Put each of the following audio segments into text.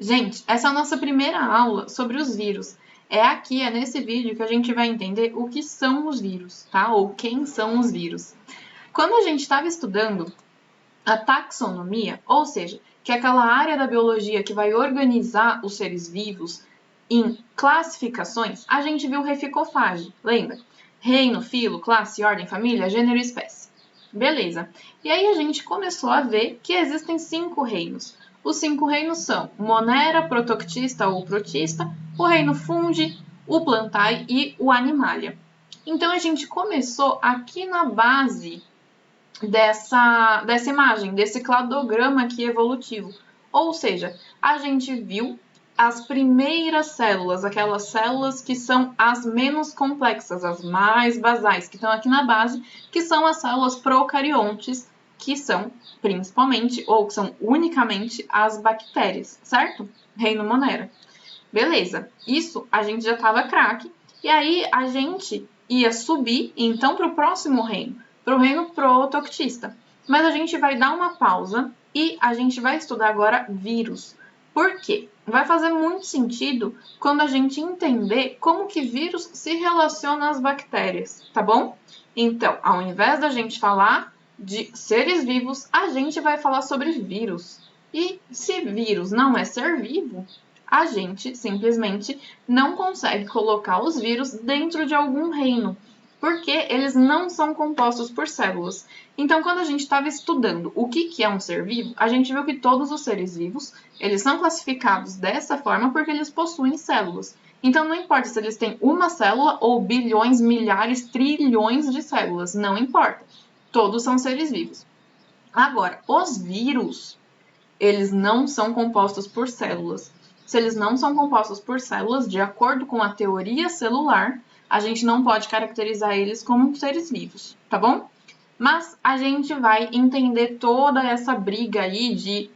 Gente, essa é a nossa primeira aula sobre os vírus. É nesse vídeo que a gente vai entender o que são os vírus, tá? Ou quem são os vírus. Quando a gente estava estudando a taxonomia, ou seja, que é aquela área da biologia que vai organizar os seres vivos em classificações, a gente viu reficofage, lembra? Reino, filo, classe, ordem, família, gênero e espécie. Beleza. E aí a gente começou a ver que existem 5 reinos. Os 5 reinos são Monera, Protoctista ou Protista, o reino Fungi, o Plantae e o Animalia. Então a gente começou aqui na base dessa imagem, desse cladograma aqui evolutivo. Ou seja, a gente viu as primeiras células, aquelas células que são as menos complexas, as mais basais, que estão aqui na base, que são as células procariontes, que são principalmente, ou que são unicamente as bactérias, certo? Reino Monera. Beleza, isso a gente já estava craque, e aí a gente ia subir, então, para o próximo reino, para o reino protoctista. Mas a gente vai dar uma pausa e a gente vai estudar agora vírus. Por quê? Vai fazer muito sentido quando a gente entender como que vírus se relaciona às bactérias, tá bom? Então, ao invés da gente falar de seres vivos, a gente vai falar sobre vírus. E se vírus não é ser vivo, a gente simplesmente não consegue colocar os vírus dentro de algum reino, porque eles não são compostos por células. Então, quando a gente estava estudando o que é um ser vivo, a gente viu que todos os seres vivos, eles são classificados dessa forma porque eles possuem células. Então, não importa se eles têm uma célula ou bilhões, milhares, trilhões de células, não importa. Todos são seres vivos. Agora, os vírus, eles não são compostos por células. Se eles não são compostos por células, de acordo com a teoria celular, a gente não pode caracterizar eles como seres vivos, tá bom? Mas a gente vai entender toda essa briga aí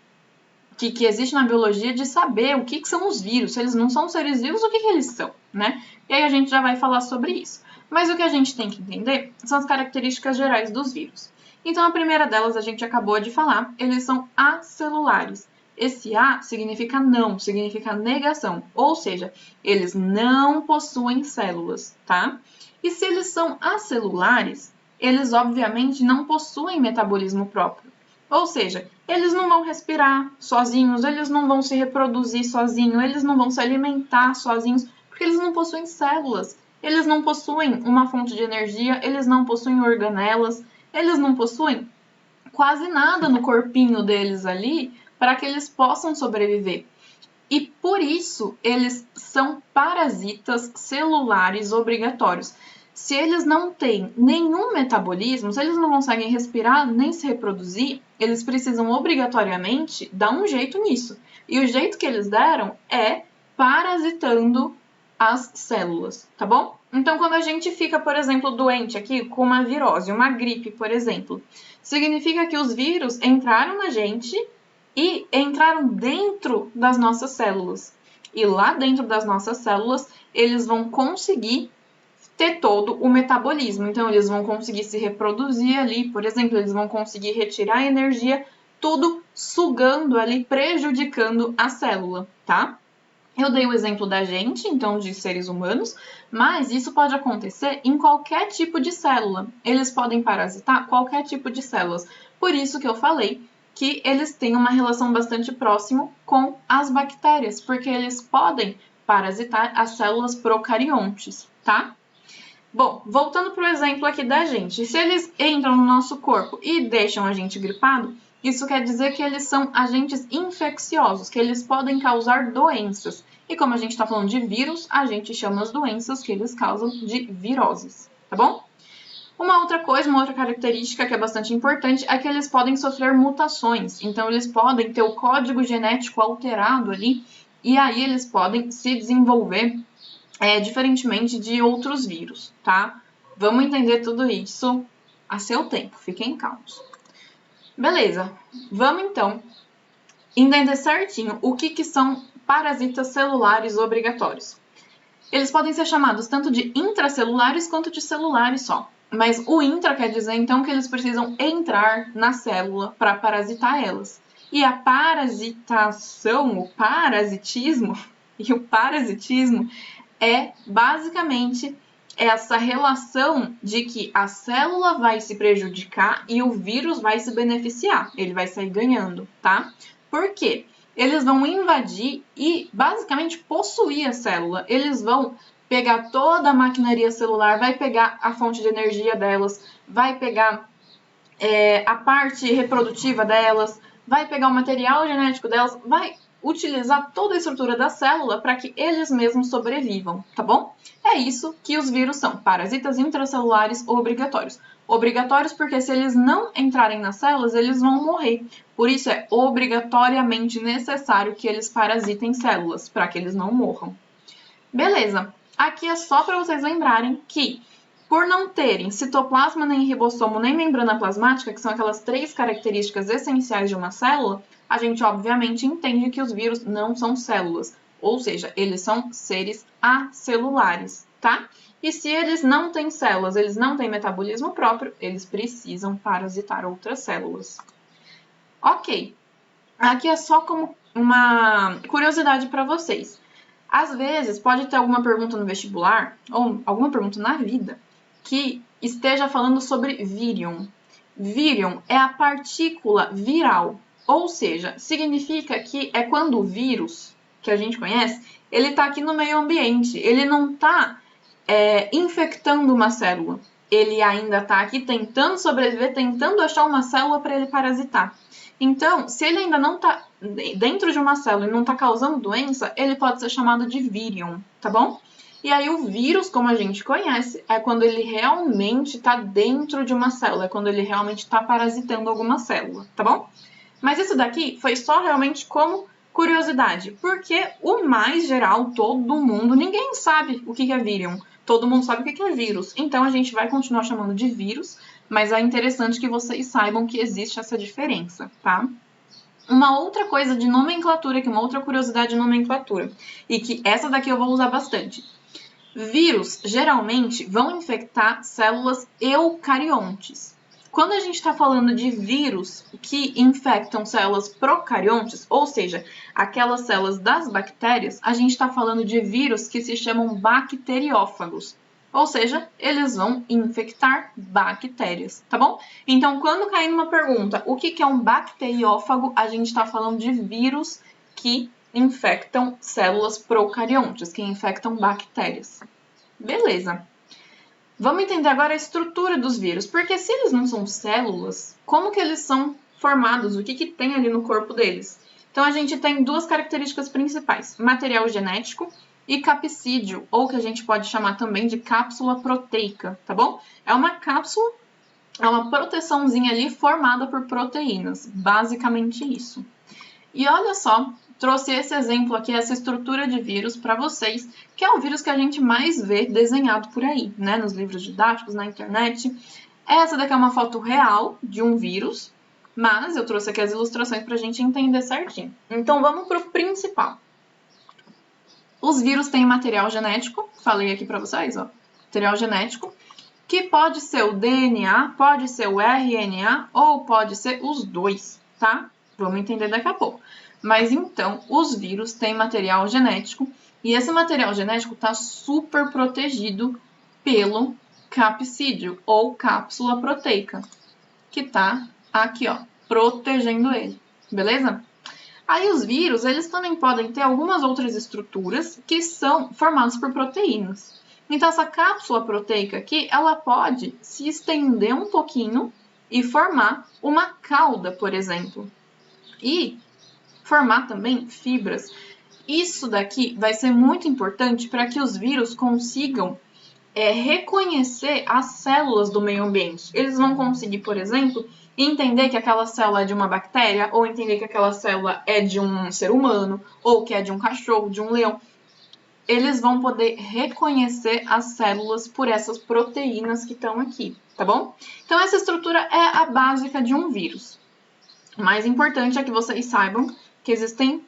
que existe na biologia de saber o que são os vírus. Se eles não são seres vivos, o que eles são, né? E aí a gente já vai falar sobre isso. Mas o que a gente tem que entender são as características gerais dos vírus. Então, a primeira delas a gente acabou de falar, eles são acelulares. Esse A significa não, significa negação, ou seja, eles não possuem células, tá? E se eles são acelulares, eles obviamente não possuem metabolismo próprio. Ou seja, eles não vão respirar sozinhos, eles não vão se reproduzir sozinhos, eles não vão se alimentar sozinhos, porque eles não possuem células, eles não possuem uma fonte de energia, eles não possuem organelas, eles não possuem quase nada no corpinho deles ali para que eles possam sobreviver. E por isso eles são parasitas celulares obrigatórios. Se eles não têm nenhum metabolismo, se eles não conseguem respirar nem se reproduzir, eles precisam obrigatoriamente dar um jeito nisso. E o jeito que eles deram é parasitando as células, tá bom? Então, quando a gente fica, por exemplo, doente aqui com uma virose, uma gripe, por exemplo, significa que os vírus entraram na gente e entraram dentro das nossas células. E lá dentro das nossas células, eles vão conseguir ter todo o metabolismo. Então, eles vão conseguir se reproduzir ali, por exemplo, eles vão conseguir retirar energia, tudo sugando ali, prejudicando a célula, tá? Eu dei o exemplo da gente, então de seres humanos, mas isso pode acontecer em qualquer tipo de célula. Eles podem parasitar qualquer tipo de células. Por isso que eu falei que eles têm uma relação bastante próxima com as bactérias, porque eles podem parasitar as células procariontes, tá? Bom, voltando para o exemplo aqui da gente, se eles entram no nosso corpo e deixam a gente gripado, isso quer dizer que eles são agentes infecciosos, que eles podem causar doenças. E como a gente está falando de vírus, a gente chama as doenças que eles causam de viroses, tá bom? Uma outra coisa, uma outra característica que é bastante importante é que eles podem sofrer mutações. Então, eles podem ter o código genético alterado ali e aí eles podem se desenvolver diferentemente de outros vírus, tá? Vamos entender tudo isso a seu tempo, fiquem calmos. Beleza, vamos então entender certinho o que são parasitas celulares obrigatórios. Eles podem ser chamados tanto de intracelulares quanto de celulares só. Mas o intra quer dizer então que eles precisam entrar na célula para parasitar elas. E a parasitação, o parasitismo, e o parasitismo é basicamente essa relação de que a célula vai se prejudicar e o vírus vai se beneficiar, ele vai sair ganhando, tá? Por quê? Eles vão invadir e basicamente possuir a célula, eles vão pegar toda a maquinaria celular, vai pegar a fonte de energia delas, vai pegar a parte reprodutiva delas, vai pegar o material genético delas, vai utilizar toda a estrutura da célula para que eles mesmos sobrevivam, tá bom? É isso que os vírus são, parasitas intracelulares obrigatórios. Obrigatórios porque se eles não entrarem nas células, eles vão morrer. Por isso é obrigatoriamente necessário que eles parasitem células, para que eles não morram. Beleza, aqui é só para vocês lembrarem que por não terem citoplasma, nem ribossomo, nem membrana plasmática, que são aquelas 3 características essenciais de uma célula, a gente obviamente entende que os vírus não são células, ou seja, eles são seres acelulares, tá? E se eles não têm células, eles não têm metabolismo próprio, eles precisam parasitar outras células. Ok, aqui é só como uma curiosidade para vocês. Às vezes, pode ter alguma pergunta no vestibular, ou alguma pergunta na vida, que esteja falando sobre vírion. Vírion é a partícula viral, ou seja, significa que é quando o vírus, que a gente conhece, ele está aqui no meio ambiente, ele não está infectando uma célula, ele ainda está aqui tentando sobreviver, tentando achar uma célula para ele parasitar. Então, se ele ainda não está dentro de uma célula e não está causando doença, ele pode ser chamado de vírion, tá bom? E aí o vírus, como a gente conhece, é quando ele realmente está dentro de uma célula, é quando ele realmente está parasitando alguma célula, tá bom? Mas isso daqui foi só realmente como curiosidade, porque o mais geral, todo mundo, ninguém sabe o que é vírion, todo mundo sabe o que é vírus, então a gente vai continuar chamando de vírus, mas é interessante que vocês saibam que existe essa diferença, tá? Uma outra coisa de nomenclatura, que uma outra curiosidade de nomenclatura, e que essa daqui eu vou usar bastante. Vírus, geralmente, vão infectar células eucariontes. Quando a gente está falando de vírus que infectam células procariontes, ou seja, aquelas células das bactérias, a gente está falando de vírus que se chamam bacteriófagos. Ou seja, eles vão infectar bactérias, tá bom? Então, quando cair numa pergunta, o que é um bacteriófago, a gente está falando de vírus que infectam células procariontes, que infectam bactérias. Beleza. Vamos entender agora a estrutura dos vírus, porque se eles não são células, como que eles são formados? O que tem ali no corpo deles? Então, a gente tem 2 características principais, material genético e capsídeo, ou que a gente pode chamar também de cápsula proteica, tá bom? É uma cápsula, é uma proteçãozinha ali formada por proteínas, basicamente isso. E olha só, trouxe esse exemplo aqui, essa estrutura de vírus para vocês, que é o vírus que a gente mais vê desenhado por aí, né? Nos livros didáticos, na internet. Essa daqui é uma foto real de um vírus, mas eu trouxe aqui as ilustrações para a gente entender certinho. Então, vamos para o principal. Os vírus têm material genético, falei aqui para vocês, ó, material genético, que pode ser o DNA, pode ser o RNA ou pode ser os dois, tá? Vamos entender daqui a pouco. Mas então, os vírus têm material genético e esse material genético está super protegido pelo capsídeo ou cápsula proteica, que está aqui, ó, protegendo ele, beleza? Aí os vírus, eles também podem ter algumas outras estruturas que são formadas por proteínas. Então, essa cápsula proteica aqui, ela pode se estender um pouquinho e formar uma cauda, por exemplo. E formar também fibras. Isso daqui vai ser muito importante para que os vírus consigam reconhecer as células do meio ambiente. Eles vão conseguir, por exemplo, entender que aquela célula é de uma bactéria, ou entender que aquela célula é de um ser humano, ou que é de um cachorro, de um leão. Eles vão poder reconhecer as células por essas proteínas que estão aqui, tá bom? Então, essa estrutura é a básica de um vírus. O mais importante é que vocês saibam que existem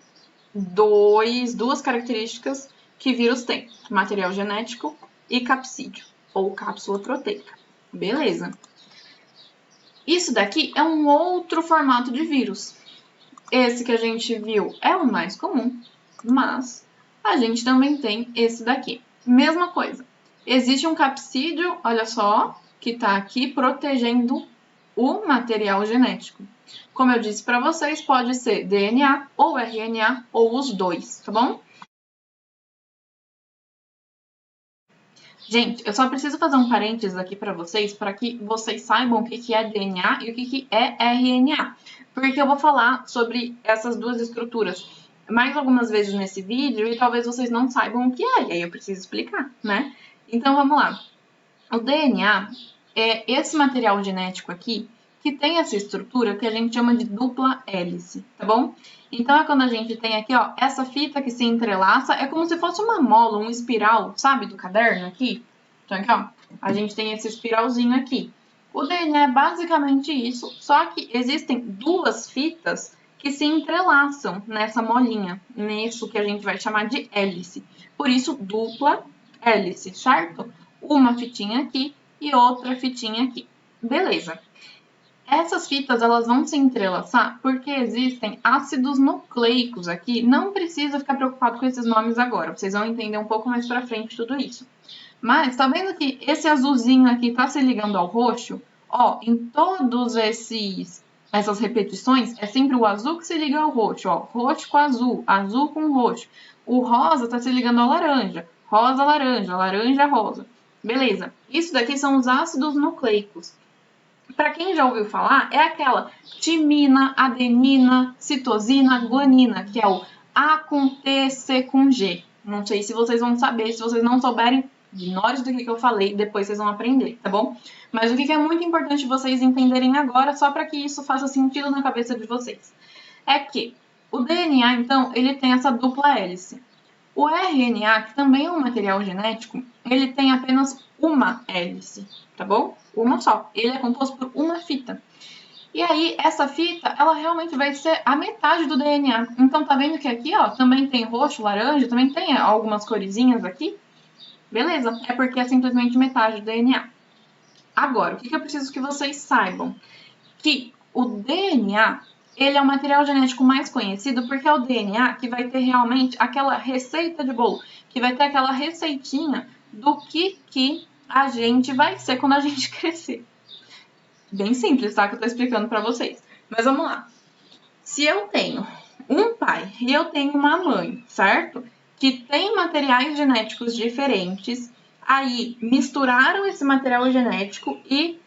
duas características que vírus têm: material genético e capsídeo, ou cápsula proteica. Beleza. Isso daqui é um outro formato de vírus. Esse que a gente viu é o mais comum, mas a gente também tem esse daqui. Mesma coisa. Existe um capsídeo, olha só, que está aqui protegendo o material genético. Como eu disse para vocês, pode ser DNA ou RNA ou os dois, tá bom? Gente, eu só preciso fazer um parênteses aqui para que vocês saibam o que é DNA e o que é RNA. Porque eu vou falar sobre essas duas estruturas mais algumas vezes nesse vídeo e talvez vocês não saibam o que é, e aí eu preciso explicar, né? Então vamos lá. O DNA é esse material genético aqui que tem essa estrutura que a gente chama de dupla hélice, tá bom? Então é quando a gente tem aqui, ó, essa fita que se entrelaça, é como se fosse uma mola, um espiral, sabe, do caderno aqui? Então aqui, ó, a gente tem esse espiralzinho aqui. O DNA é basicamente isso, só que existem duas fitas que se entrelaçam nessa molinha, nisso que a gente vai chamar de hélice. Por isso, dupla hélice, certo? Uma fitinha aqui e outra fitinha aqui. Beleza. Essas fitas elas vão se entrelaçar porque existem ácidos nucleicos aqui. Não precisa ficar preocupado com esses nomes agora. Vocês vão entender um pouco mais pra frente tudo isso. Mas tá vendo que esse azulzinho aqui tá se ligando ao roxo? Ó, em todos essas repetições é sempre o azul que se liga ao roxo, ó, roxo com azul, azul com roxo. O rosa tá se ligando ao laranja, rosa laranja, laranja rosa. Beleza? Isso daqui são os ácidos nucleicos. Para quem já ouviu falar, é aquela timina, adenina, citosina, guanina, que é o A com T, C com G. Não sei se vocês vão saber, se vocês não souberem, ignore do que eu falei, depois vocês vão aprender, tá bom? Mas o que é muito importante vocês entenderem agora, só para que isso faça sentido na cabeça de vocês, é que o DNA, então, ele tem essa dupla hélice. O RNA, que também é um material genético, ele tem apenas uma hélice, tá bom? Uma só. Ele é composto por uma fita. E aí, essa fita, ela realmente vai ser a metade do DNA. Então, tá vendo que aqui, ó, também tem roxo, laranja, também tem algumas coresinhas aqui? Beleza, é porque é simplesmente metade do DNA. Agora, o que eu preciso que vocês saibam? Que o DNA, ele é o material genético mais conhecido porque é o DNA que vai ter realmente aquela receita de bolo, que vai ter aquela receitinha do que a gente vai ser quando a gente crescer. Bem simples, tá? Que eu tô explicando pra vocês. Mas vamos lá. Se eu tenho um pai e eu tenho uma mãe, certo? Que tem materiais genéticos diferentes, aí misturaram esse material genético e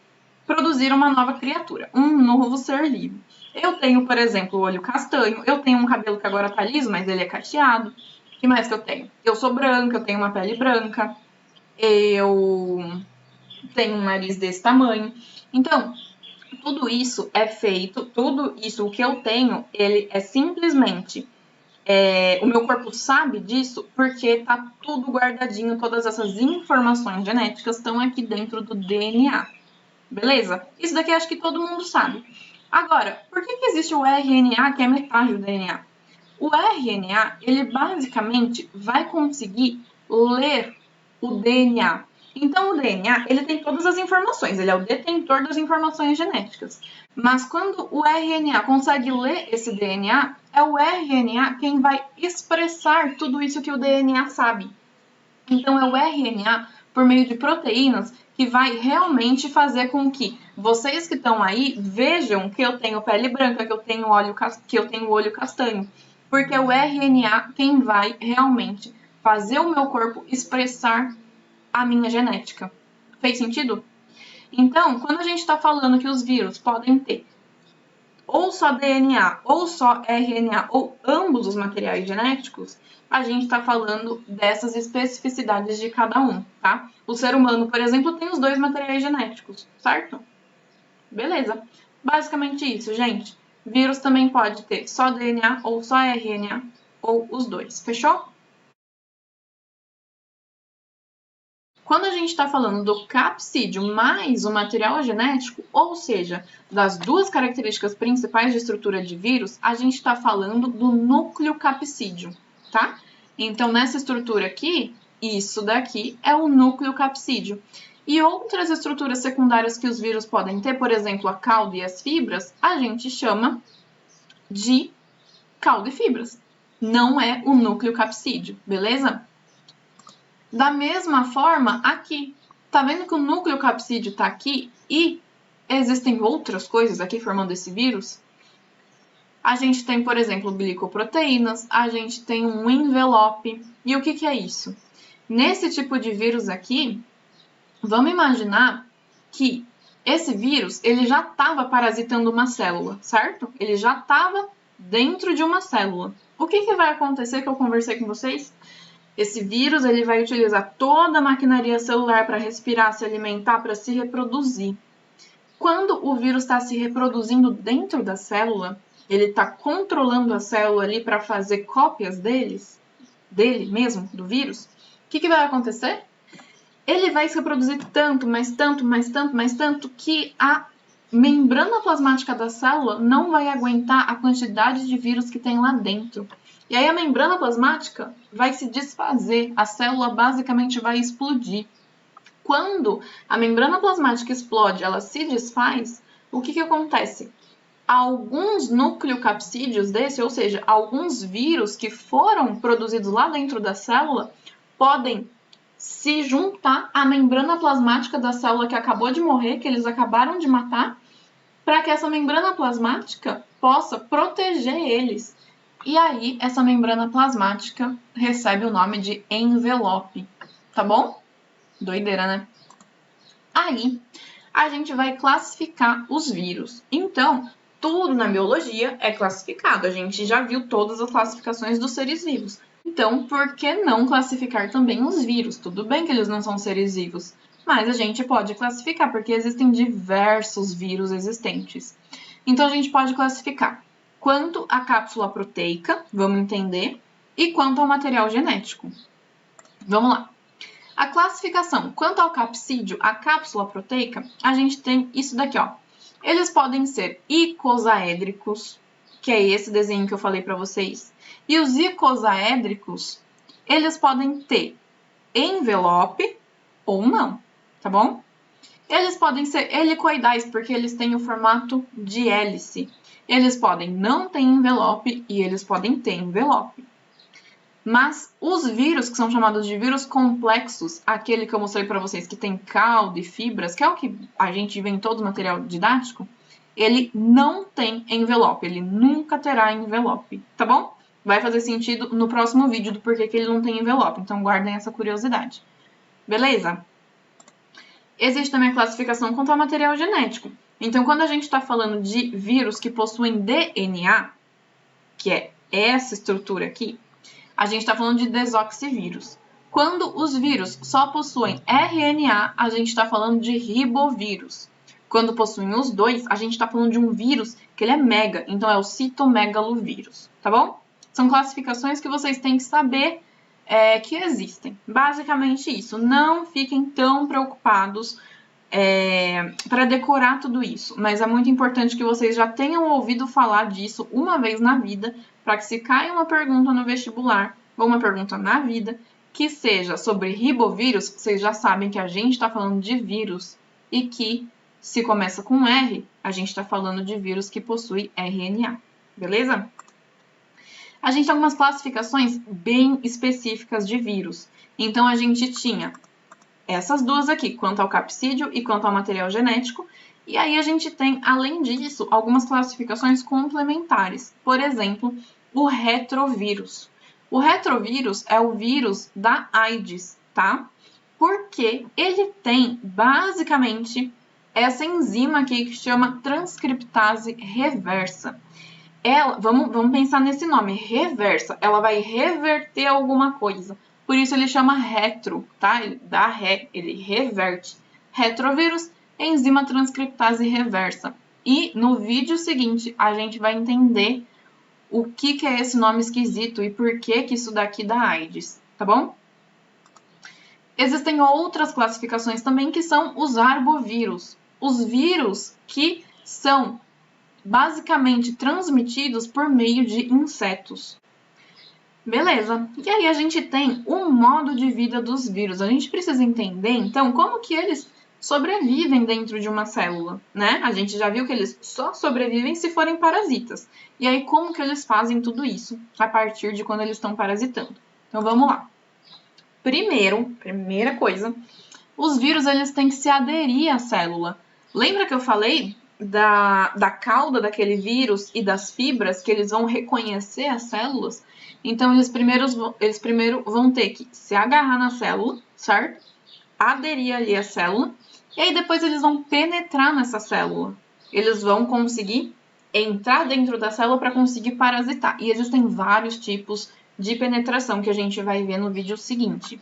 produziram uma nova criatura, um novo ser vivo. Eu tenho, por exemplo, o olho castanho, eu tenho um cabelo que agora tá liso, mas ele é cacheado. O que mais que eu tenho? Eu sou branca, eu tenho uma pele branca, eu tenho um nariz desse tamanho. Então, tudo isso é feito, tudo isso, o que eu tenho, ele é simplesmente... o meu corpo sabe disso porque tá tudo guardadinho, todas essas informações genéticas estão aqui dentro do DNA. Beleza? Isso daqui acho que todo mundo sabe. Agora, por que existe o RNA, que é metade do DNA? O RNA, ele basicamente vai conseguir ler o DNA. Então, o DNA, ele tem todas as informações, ele é o detentor das informações genéticas. Mas quando o RNA consegue ler esse DNA, é o RNA quem vai expressar tudo isso que o DNA sabe. Então, é o RNA, por meio de proteínas, que vai realmente fazer com que vocês que estão aí vejam que eu tenho pele branca, que eu tenho olho castanho. Porque é o RNA quem vai realmente fazer o meu corpo expressar a minha genética. Fez sentido? Então, quando a gente está falando que os vírus podem ter ou só DNA, ou só RNA, ou ambos os materiais genéticos, a gente está falando dessas especificidades de cada um, tá? O ser humano, por exemplo, tem os dois materiais genéticos, certo? Beleza. Basicamente isso, gente. Vírus também pode ter só DNA, ou só RNA, ou os dois. Fechou? Quando a gente está falando do capsídeo mais o material genético, ou seja, das duas características principais de estrutura de vírus, a gente está falando do núcleo capsídeo, tá? Então, nessa estrutura aqui, isso daqui é o núcleo capsídeo. E outras estruturas secundárias que os vírus podem ter, por exemplo, a cauda e as fibras, a gente chama de caldo e fibras. Não é o núcleo capsídeo, beleza? Da mesma forma, aqui. Tá vendo que o núcleo capsídeo tá aqui e existem outras coisas aqui formando esse vírus? A gente tem, por exemplo, glicoproteínas, a gente tem um envelope. E o que é isso? Nesse tipo de vírus aqui, vamos imaginar que esse vírus ele já estava parasitando uma célula, certo? Ele já estava dentro de uma célula. O que vai acontecer que eu conversei com vocês? Esse vírus ele vai utilizar toda a maquinaria celular para respirar, se alimentar, para se reproduzir. Quando o vírus está se reproduzindo dentro da célula, ele está controlando a célula ali para fazer cópias dele mesmo, do vírus, o que vai acontecer? Ele vai se reproduzir tanto, mais tanto, mais tanto, mais tanto, que a membrana plasmática da célula não vai aguentar a quantidade de vírus que tem lá dentro. E aí a membrana plasmática vai se desfazer, a célula basicamente vai explodir. Quando a membrana plasmática explode, ela se desfaz, o que acontece? Alguns nucleocapsídeos desse, ou seja, alguns vírus que foram produzidos lá dentro da célula, podem se juntar à membrana plasmática da célula que acabou de morrer, que eles acabaram de matar, para que essa membrana plasmática possa proteger eles. E aí, essa membrana plasmática recebe o nome de envelope, tá bom? Doideira, né? Aí, a gente vai classificar os vírus. Então, tudo na biologia é classificado. A gente já viu todas as classificações dos seres vivos. Então, por que não classificar também os vírus? Tudo bem que eles não são seres vivos, mas a gente pode classificar, porque existem diversos vírus existentes. Então, a gente pode classificar quanto à cápsula proteica, vamos entender, e quanto ao material genético. Vamos lá. A classificação, quanto ao capsídeo, a cápsula proteica, a gente tem isso daqui, ó. Eles podem ser icosaédricos, que é esse desenho que eu falei para vocês. E os icosaédricos, eles podem ter envelope ou não, tá bom? Eles podem ser helicoidais, porque eles têm o formato de hélice. Eles podem não ter envelope e eles podem ter envelope. Mas os vírus, que são chamados de vírus complexos, aquele que eu mostrei para vocês que tem caldo e fibras, que é o que a gente vê em todo o material didático, ele não tem envelope, ele nunca terá envelope, tá bom? Vai fazer sentido no próximo vídeo do porquê que ele não tem envelope, então guardem essa curiosidade. Beleza? Existe também a classificação quanto ao material genético. Então, quando a gente está falando de vírus que possuem DNA, que é essa estrutura aqui, a gente está falando de desoxivírus. Quando os vírus só possuem RNA, a gente está falando de ribovírus. Quando possuem os dois, a gente está falando de um vírus que ele é mega, então é o citomegalovírus, tá bom? São classificações que vocês têm que saber que existem. Basicamente isso. Não fiquem tão preocupados para decorar tudo isso, mas é muito importante que vocês já tenham ouvido falar disso uma vez na vida, para que se caia uma pergunta no vestibular, ou uma pergunta na vida, que seja sobre ribovírus, vocês já sabem que a gente está falando de vírus, e que, se começa com R, a gente está falando de vírus que possui RNA, beleza? A gente tem algumas classificações bem específicas de vírus. Então, a gente tinha essas duas aqui, quanto ao capsídeo e quanto ao material genético. E aí a gente tem, além disso, algumas classificações complementares. Por exemplo, o retrovírus. O retrovírus é o vírus da AIDS, tá? Porque ele tem, basicamente, essa enzima aqui que chama transcriptase reversa. Vamos pensar nesse nome, reversa. Ela vai reverter alguma coisa. Por isso ele chama retro, tá? Ele dá ré, ele reverte. Retrovírus, enzima transcriptase reversa. E no vídeo seguinte a gente vai entender o que é esse nome esquisito e por que isso daqui dá AIDS, tá bom? Existem outras classificações também que são os arbovírus. Os vírus que são basicamente transmitidos por meio de insetos. Beleza. E aí a gente tem o modo de vida dos vírus. A gente precisa entender, então, como que eles sobrevivem dentro de uma célula, né? A gente já viu que eles só sobrevivem se forem parasitas. E aí, como que eles fazem tudo isso a partir de quando eles estão parasitando? Então, vamos lá. Primeira coisa, os vírus eles têm que se aderir à célula. Lembra que eu falei da cauda daquele vírus e das fibras que eles vão reconhecer as células? Então, eles primeiro vão ter que se agarrar na célula, certo? Aderir ali à célula. E aí, depois eles vão penetrar nessa célula. Eles vão conseguir entrar dentro da célula para conseguir parasitar. E existem vários tipos de penetração que a gente vai ver no vídeo seguinte.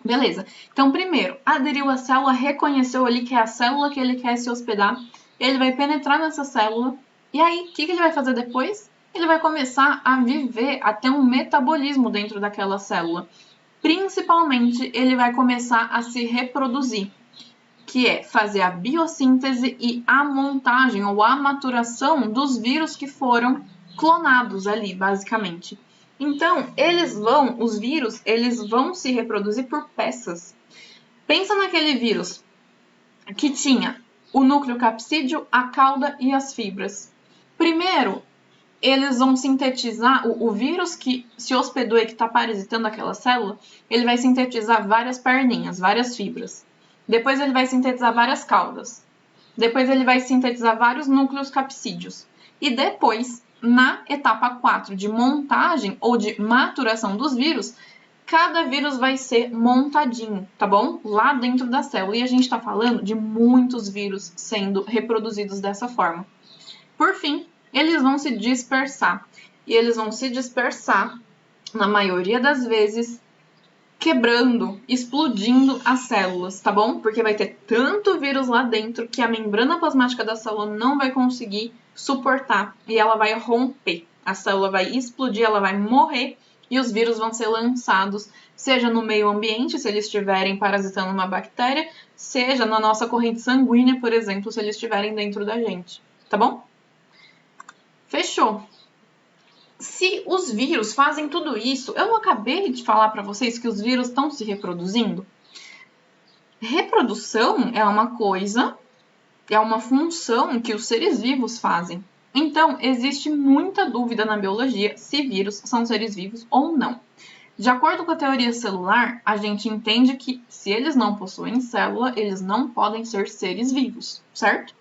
Beleza. Então, primeiro, aderiu à célula, reconheceu ali que é a célula que ele quer se hospedar. Ele vai penetrar nessa célula. E aí, o que ele vai fazer depois? Ele vai começar a viver, a ter um metabolismo dentro daquela célula. Principalmente, ele vai começar a se reproduzir, que é fazer a biossíntese e a montagem ou a maturação dos vírus que foram clonados ali, basicamente. Então, os vírus, eles vão se reproduzir por peças. Pensa naquele vírus que tinha o núcleo capsídeo, a cauda e as fibras. Primeiro, eles vão sintetizar, o vírus que se hospedou e que está parasitando aquela célula, ele vai sintetizar várias perninhas, várias fibras. Depois ele vai sintetizar várias caudas. Depois ele vai sintetizar vários núcleos capsídeos. E depois, na etapa 4 de montagem ou de maturação dos vírus, cada vírus vai ser montadinho, tá bom? Lá dentro da célula. E a gente está falando de muitos vírus sendo reproduzidos dessa forma. Por fim, eles vão se dispersar. E eles vão se dispersar, na maioria das vezes, quebrando, explodindo as células, tá bom? Porque vai ter tanto vírus lá dentro que a membrana plasmática da célula não vai conseguir suportar e ela vai romper. A célula vai explodir, ela vai morrer e os vírus vão ser lançados, seja no meio ambiente, se eles estiverem parasitando uma bactéria, seja na nossa corrente sanguínea, por exemplo, se eles estiverem dentro da gente, tá bom? Fechou. Se os vírus fazem tudo isso, eu não acabei de falar para vocês que os vírus estão se reproduzindo? Reprodução é uma coisa, é uma função que os seres vivos fazem. Então, existe muita dúvida na biologia se vírus são seres vivos ou não. De acordo com a teoria celular, a gente entende que se eles não possuem célula, eles não podem ser seres vivos, certo?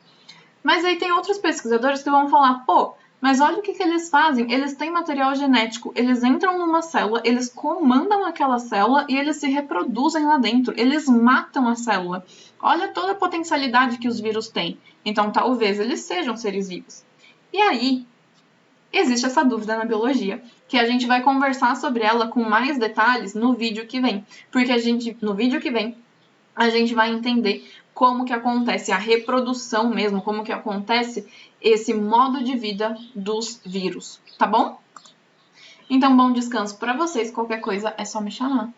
Mas aí tem outros pesquisadores que vão falar, pô, mas olha o que eles fazem, eles têm material genético, eles entram numa célula, eles comandam aquela célula e eles se reproduzem lá dentro, eles matam a célula. Olha toda a potencialidade que os vírus têm, então talvez eles sejam seres vivos. E aí, existe essa dúvida na biologia, que a gente vai conversar sobre ela com mais detalhes no vídeo que vem, porque no vídeo que vem a gente vai entender como que acontece a reprodução mesmo, como que acontece esse modo de vida dos vírus, tá bom? Então, bom descanso para vocês. Qualquer coisa é só me chamar.